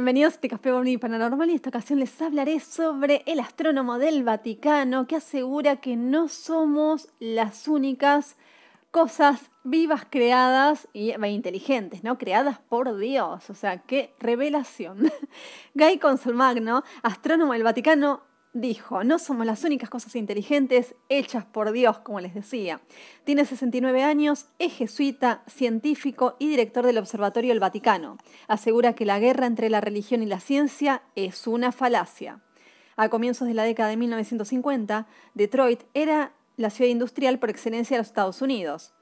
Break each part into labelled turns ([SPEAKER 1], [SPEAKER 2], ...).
[SPEAKER 1] Bienvenidos a este Café Ovni Paranormal y en esta ocasión les hablaré sobre el astrónomo del Vaticano que asegura que no somos las únicas cosas vivas creadas e inteligentes, ¿no? Creadas por Dios, o sea, qué revelación. Guy Consolmagno, astrónomo del Vaticano, dijo, no somos las únicas cosas inteligentes hechas por Dios, como les decía. Tiene 69 años, es jesuita, científico y director del Observatorio del Vaticano. Asegura que la guerra entre la religión y la ciencia es una falacia. A comienzos de la década de 1950, Detroit era la ciudad industrial por excelencia de los Estados Unidos.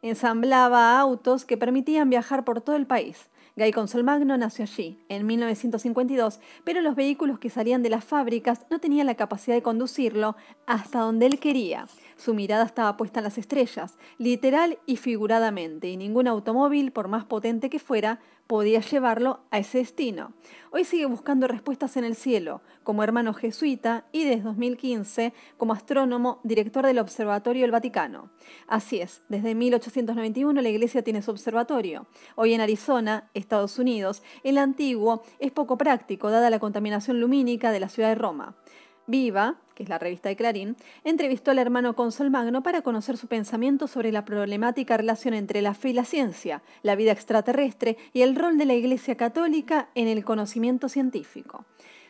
[SPEAKER 1] Ensamblaba autos que permitían viajar por todo el país. Guy Consolmagno nació allí, en 1952, pero los vehículos que salían de las fábricas no tenían la capacidad de conducirlo hasta donde él quería. Su mirada estaba puesta en las estrellas, literal y figuradamente, y ningún automóvil, por más potente que fuera, podía llevarlo a ese destino. Hoy sigue buscando respuestas en el cielo, como hermano jesuita y desde 2015 como astrónomo, director del Observatorio del Vaticano. Así es, desde 1891 la iglesia tiene su observatorio. Hoy en Arizona, Estados Unidos, el antiguo es poco práctico dada la contaminación lumínica de la ciudad de Roma. Viva, que es la revista de Clarín, entrevistó al hermano Consolmagno para conocer su pensamiento sobre la problemática relación entre la fe y la ciencia, la vida extraterrestre y el rol de la Iglesia Católica en el conocimiento científico.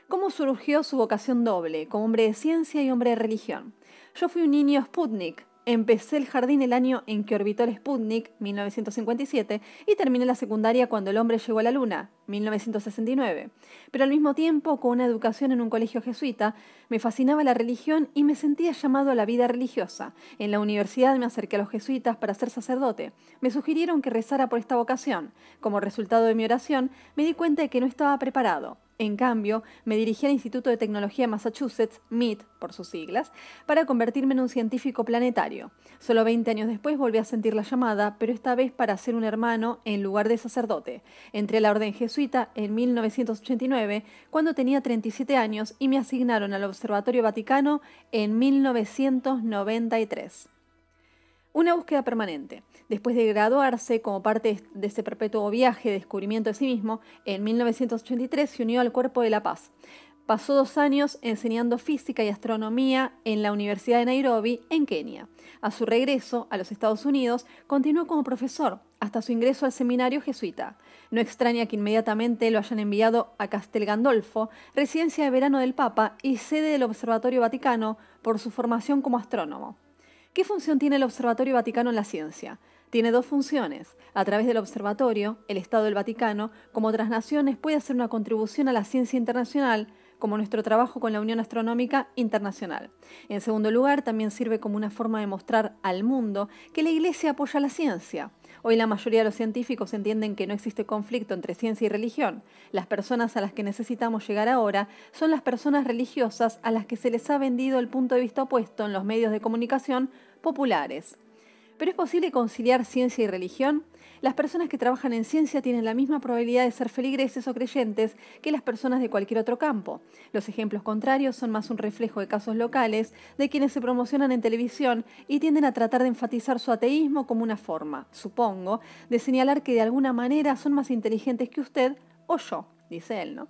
[SPEAKER 1] ¿Cómo surgió su vocación doble, como hombre de ciencia y hombre de religión? Yo fui un niño Sputnik. Empecé el jardín el año en que orbitó el Sputnik, 1957, y terminé la secundaria cuando el hombre llegó a la Luna, 1969. Pero al mismo tiempo, con una educación en un colegio jesuita, me fascinaba la religión y me sentía llamado a la vida religiosa. En la universidad me acerqué a los jesuitas para ser sacerdote. Me sugirieron que rezara por esta vocación. Como resultado de mi oración, me di cuenta de que no estaba preparado. En cambio, me dirigí al Instituto de Tecnología de Massachusetts, MIT, por sus siglas, para convertirme en un científico planetario. Solo 20 años después volví a sentir la llamada, pero esta vez para ser un hermano en lugar de sacerdote. Entré a la orden jesuita en 1989, cuando tenía 37 años, y me asignaron al Observatorio Vaticano en 1993. Una búsqueda permanente. Después de graduarse como parte de ese perpetuo viaje de descubrimiento de sí mismo, en 1983 se unió al Cuerpo de la Paz. Pasó 2 años enseñando física y astronomía en la Universidad de Nairobi, en Kenia. A su regreso a los Estados Unidos, continuó como profesor hasta su ingreso al seminario jesuita. No extraña que inmediatamente lo hayan enviado a Castel Gandolfo, residencia de verano del Papa y sede del Observatorio Vaticano, por su formación como astrónomo. ¿Qué función tiene el Observatorio Vaticano en la ciencia? Tiene 2 funciones. A través del observatorio, el Estado del Vaticano, como otras naciones, puede hacer una contribución a la ciencia internacional, como nuestro trabajo con la Unión Astronómica Internacional. En segundo lugar, también sirve como una forma de mostrar al mundo que la Iglesia apoya la ciencia. Hoy la mayoría de los científicos entienden que no existe conflicto entre ciencia y religión. Las personas a las que necesitamos llegar ahora son las personas religiosas a las que se les ha vendido el punto de vista opuesto en los medios de comunicación populares. ¿Pero es posible conciliar ciencia y religión? Las personas que trabajan en ciencia tienen la misma probabilidad de ser feligreses o creyentes que las personas de cualquier otro campo. Los ejemplos contrarios son más un reflejo de casos locales de quienes se promocionan en televisión y tienden a tratar de enfatizar su ateísmo como una forma, supongo, de señalar que de alguna manera son más inteligentes que usted o yo, dice él, ¿no?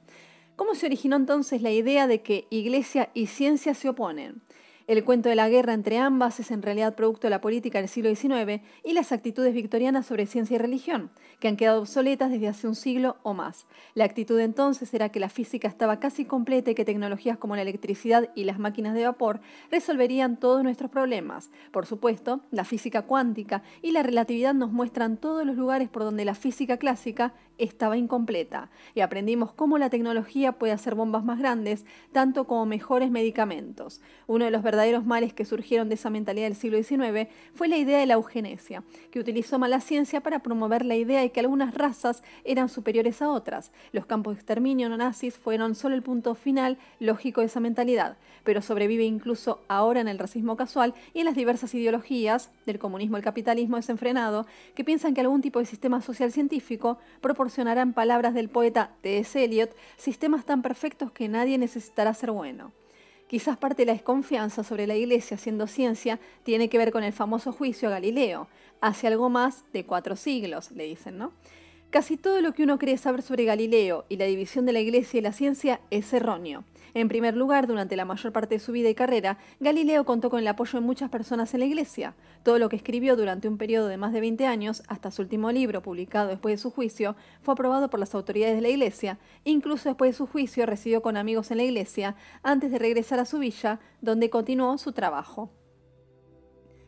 [SPEAKER 1] ¿Cómo se originó entonces la idea de que iglesia y ciencia se oponen? El cuento de la guerra entre ambas es en realidad producto de la política del siglo XIX y las actitudes victorianas sobre ciencia y religión, que han quedado obsoletas desde hace un siglo o más. La actitud entonces era que la física estaba casi completa y que tecnologías como la electricidad y las máquinas de vapor resolverían todos nuestros problemas. Por supuesto, la física cuántica y la relatividad nos muestran todos los lugares por donde la física clásica estaba incompleta, y aprendimos cómo la tecnología puede hacer bombas más grandes, tanto como mejores medicamentos. Uno de los verdaderos males que surgieron de esa mentalidad del siglo XIX fue la idea de la eugenesia, que utilizó mal la ciencia para promover la idea de que algunas razas eran superiores a otras. Los campos de exterminio no nazis fueron solo el punto final lógico de esa mentalidad, pero sobrevive incluso ahora en el racismo casual y en las diversas ideologías del comunismo y el capitalismo desenfrenado que piensan que algún tipo de sistema social científico proporcionará, en palabras del poeta T.S. Eliot, sistemas tan perfectos que nadie necesitará ser bueno. Quizás parte de la desconfianza sobre la Iglesia siendo ciencia tiene que ver con el famoso juicio a Galileo, hace algo más de 4 siglos, le dicen, ¿no? Casi todo lo que uno cree saber sobre Galileo y la división de la Iglesia y la ciencia es erróneo. En primer lugar, durante la mayor parte de su vida y carrera, Galileo contó con el apoyo de muchas personas en la Iglesia. Todo lo que escribió durante un periodo de más de 20 años, hasta su último libro, publicado después de su juicio, fue aprobado por las autoridades de la Iglesia. Incluso después de su juicio, residió con amigos en la Iglesia antes de regresar a su villa, donde continuó su trabajo.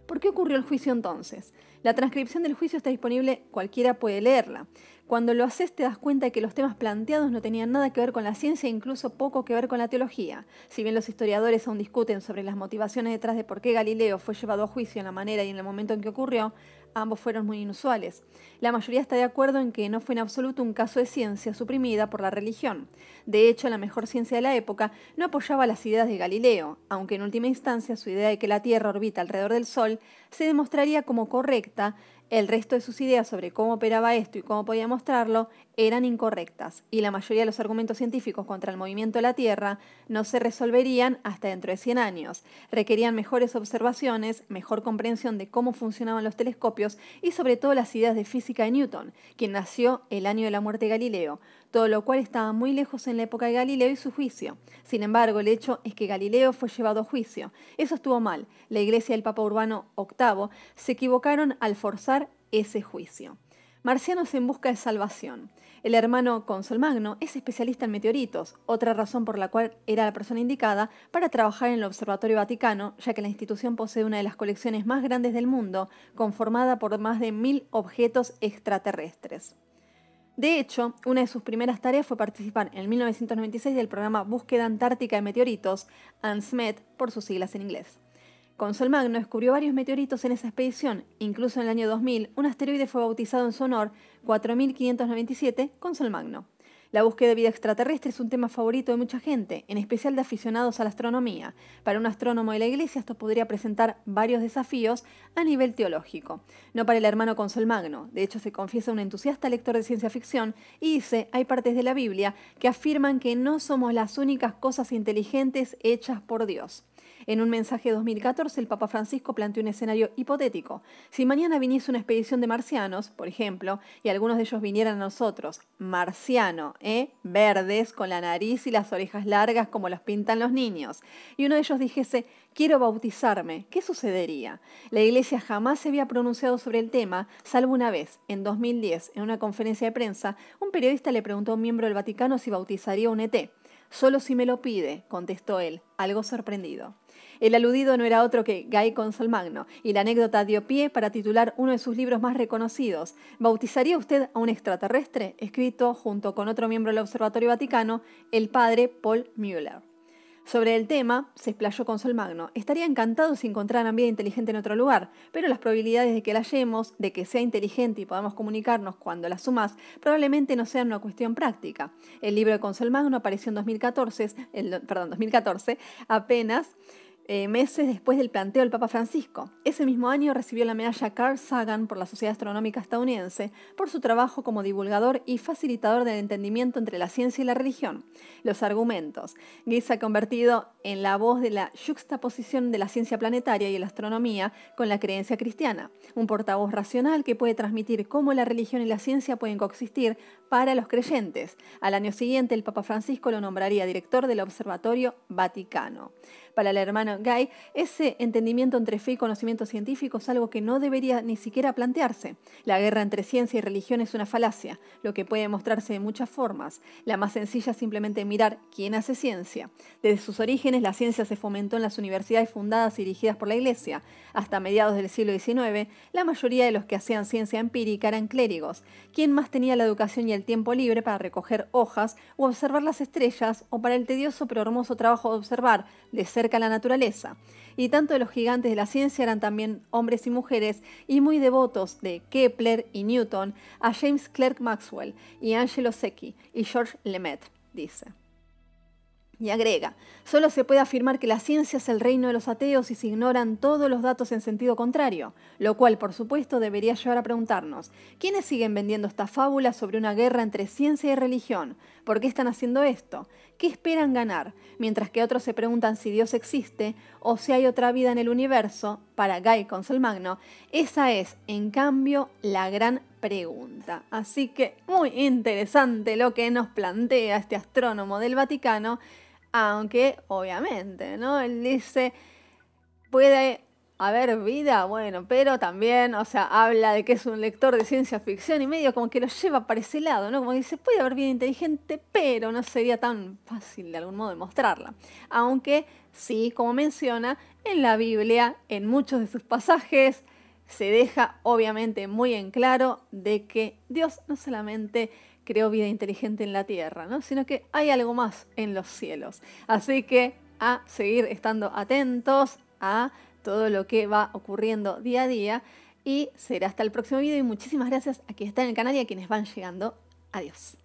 [SPEAKER 1] ¿Por qué ocurrió el juicio entonces? La transcripción del juicio está disponible, cualquiera puede leerla. Cuando lo haces te das cuenta de que los temas planteados no tenían nada que ver con la ciencia e incluso poco que ver con la teología. Si bien los historiadores aún discuten sobre las motivaciones detrás de por qué Galileo fue llevado a juicio en la manera y en el momento en que ocurrió, ambos fueron muy inusuales. La mayoría está de acuerdo en que no fue en absoluto un caso de ciencia suprimida por la religión. De hecho, la mejor ciencia de la época no apoyaba las ideas de Galileo, aunque en última instancia su idea de que la Tierra orbita alrededor del Sol se demostraría como correcta. El resto de sus ideas sobre cómo operaba esto y cómo podía mostrarlo eran incorrectas, y la mayoría de los argumentos científicos contra el movimiento de la Tierra no se resolverían hasta dentro de 100 años. Requerían mejores observaciones, mejor comprensión de cómo funcionaban los telescopios y sobre todo las ideas de física de Newton, quien nació el año de la muerte de Galileo, todo lo cual estaba muy lejos en la época de Galileo y su juicio. Sin embargo, el hecho es que Galileo fue llevado a juicio. Eso estuvo mal. La Iglesia del Papa Urbano VIII se equivocaron al forzar ese juicio. Marcianos en busca de salvación. El hermano Consolmagno es especialista en meteoritos, otra razón por la cual era la persona indicada para trabajar en el Observatorio Vaticano, ya que la institución posee una de las colecciones más grandes del mundo, conformada por más de 1000 objetos extraterrestres. De hecho, una de sus primeras tareas fue participar en 1996 del programa Búsqueda Antártica de Meteoritos, ANSMET por sus siglas en inglés. Consolmagno descubrió varios meteoritos en esa expedición. Incluso en el año 2000, un asteroide fue bautizado en su honor, 4597, Consolmagno. La búsqueda de vida extraterrestre es un tema favorito de mucha gente, en especial de aficionados a la astronomía. Para un astrónomo de la Iglesia esto podría presentar varios desafíos a nivel teológico. No para el hermano Consolmagno. De hecho, se confiesa un entusiasta lector de ciencia ficción y dice, hay partes de la Biblia que afirman que no somos las únicas cosas inteligentes hechas por Dios. En un mensaje de 2014, el Papa Francisco planteó un escenario hipotético. Si mañana viniese una expedición de marcianos, por ejemplo, y algunos de ellos vinieran a nosotros, marciano, verdes, con la nariz y las orejas largas como los pintan los niños, y uno de ellos dijese, quiero bautizarme, ¿qué sucedería? La Iglesia jamás se había pronunciado sobre el tema, salvo una vez, en 2010, en una conferencia de prensa, un periodista le preguntó a un miembro del Vaticano si bautizaría un ET. Solo si me lo pide, contestó él, algo sorprendido. El aludido no era otro que Guy Consolmagno, y la anécdota dio pie para titular uno de sus libros más reconocidos. ¿Bautizaría usted a un extraterrestre?, escrito junto con otro miembro del Observatorio Vaticano, el padre Paul Müller. Sobre el tema, se explayó Consolmagno, estaría encantado si encontraran vida inteligente en otro lugar, pero las probabilidades de que la hallemos, de que sea inteligente y podamos comunicarnos cuando la sumas, probablemente no sean una cuestión práctica. El libro de Consolmagno apareció en 2014, apenas meses después del planteo del Papa Francisco. Ese mismo año recibió la medalla Carl Sagan por la Sociedad Astronómica Estadounidense por su trabajo como divulgador y facilitador del entendimiento entre la ciencia y la religión. Los argumentos. Guy se ha convertido en la voz de la yuxtaposición de la ciencia planetaria y la astronomía con la creencia cristiana, un portavoz racional que puede transmitir cómo la religión y la ciencia pueden coexistir para los creyentes. Al año siguiente, el Papa Francisco lo nombraría director del Observatorio Vaticano. Para el hermano Guy, ese entendimiento entre fe y conocimiento científico es algo que no debería ni siquiera plantearse. La guerra entre ciencia y religión es una falacia, lo que puede mostrarse de muchas formas. La más sencilla es simplemente mirar quién hace ciencia. Desde sus orígenes, la ciencia se fomentó en las universidades fundadas y dirigidas por la Iglesia. Hasta mediados del siglo XIX, la mayoría de los que hacían ciencia empírica eran clérigos. ¿Quién más tenía la educación y el tiempo libre para recoger hojas o observar las estrellas o para el tedioso pero hermoso trabajo de observar de cerca la naturaleza? Y tanto de los gigantes de la ciencia eran también hombres y mujeres y muy devotos de Kepler y Newton a James Clerk Maxwell y Angelo Secchi y Georges Lemaitre, dice. Y agrega, solo se puede afirmar que la ciencia es el reino de los ateos si se ignoran todos los datos en sentido contrario, lo cual, por supuesto, debería llevar a preguntarnos, ¿quiénes siguen vendiendo esta fábula sobre una guerra entre ciencia y religión? ¿Por qué están haciendo esto? ¿Qué esperan ganar? Mientras que otros se preguntan si Dios existe o si hay otra vida en el universo, para Guy Consolmagno, esa es, en cambio, la gran pregunta. Así que muy interesante lo que nos plantea este astrónomo del Vaticano, aunque obviamente, ¿no? Él dice, puede haber vida, bueno, pero también, o sea, habla de que es un lector de ciencia ficción y medio como que lo lleva para ese lado, ¿no? Como dice, puede haber vida inteligente, pero no sería tan fácil de algún modo demostrarla. Aunque sí, como menciona, en la Biblia, en muchos de sus pasajes, se deja obviamente muy en claro de que Dios no solamente creó vida inteligente en la tierra, ¿no? Sino que hay algo más en los cielos. Así que a seguir estando atentos a todo lo que va ocurriendo día a día, y será hasta el próximo video y muchísimas gracias a quienes están en el canal y a quienes van llegando. Adiós.